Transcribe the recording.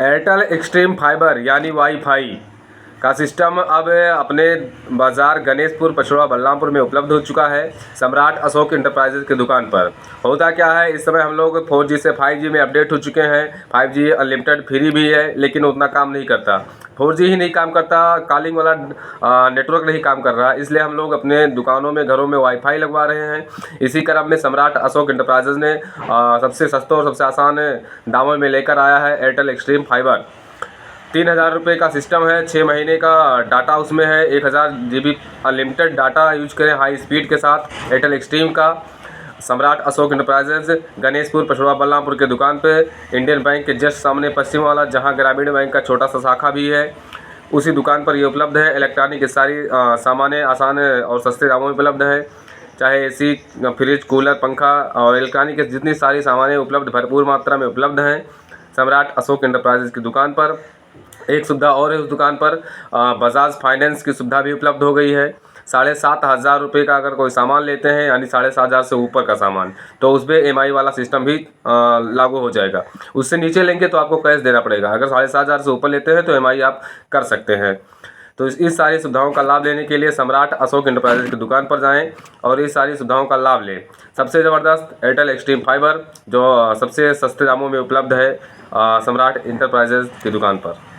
Airtel extreme fibre यानी wifi का system अब अपने बाज़ार गणेशपुर, पचौड़ा, बलरामपुर में उपलब्ध हो चुका है सम्राट अशोक इंटरप्राइजेज की दुकान पर। होता क्या है, इस समय हम लोग 4G से 5G में अपडेट हो चुके हैं। 5G अनलिमिटेड फ्री भी है, लेकिन उतना काम नहीं करता। 4G ही नहीं काम करता, कॉलिंग वाला नेटवर्क नहीं काम कर रहा, इसलिए हम लोग अपने दुकानों में, घरों में वाईफाई लगवा रहे हैं। इसी क्रम में सम्राट अशोक इंटरप्राइजेज ने सबसे सस्ते और सबसे आसान दामों में लेकर आया है एयरटेल एक्सट्रीम फाइबर। 3,000 रुपये का सिस्टम है, 6 महीने का डाटा उसमें है, 1000 GB अनलिमिटेड डाटा यूज करें हाई स्पीड के साथ। एयरटेल एक्सट्रीम का सम्राट अशोक इंटरप्राइजेज गणेशपुर, पचौड़ा, बलरामपुर के दुकान पे, इंडियन बैंक के जस्ट सामने पश्चिम वाला, जहां ग्रामीण बैंक का छोटा सा शाखा भी है, उसी दुकान पर ये उपलब्ध है। इलेक्ट्रॉनिक की सारी सामानें आसान और सस्ते दामों में उपलब्ध है, चाहे एसी, फ्रिज, कूलर, पंखा और इलेक्ट्रॉनिक की जितनी सारी सामानें उपलब्ध, भरपूर मात्रा में उपलब्ध हैं सम्राट अशोक इंटरप्राइजेज की दुकान पर। एक सुविधा और है उस दुकान पर, बजाज फाइनेंस की सुविधा भी उपलब्ध हो गई है। 7,500 रुपये का अगर कोई सामान लेते हैं, यानी 7,500 से ऊपर का सामान, तो उस पर EMI वाला सिस्टम भी लागू हो जाएगा। उससे नीचे लेंगे तो आपको कैश देना पड़ेगा। अगर 7,500 से ऊपर लेते हैं तो EMI आप कर सकते हैं। तो इस सारी सुविधाओं का लाभ लेने के लिए सम्राट अशोक इंटरप्राइजेज की दुकान पर जाएं और इस सारी सुविधाओं का लाभ लें। सबसे ज़बरदस्त एयरटेल एक्सट्रीम फाइबर, जो सबसे सस्ते दामों में उपलब्ध है सम्राट इंटरप्राइजेज की दुकान पर।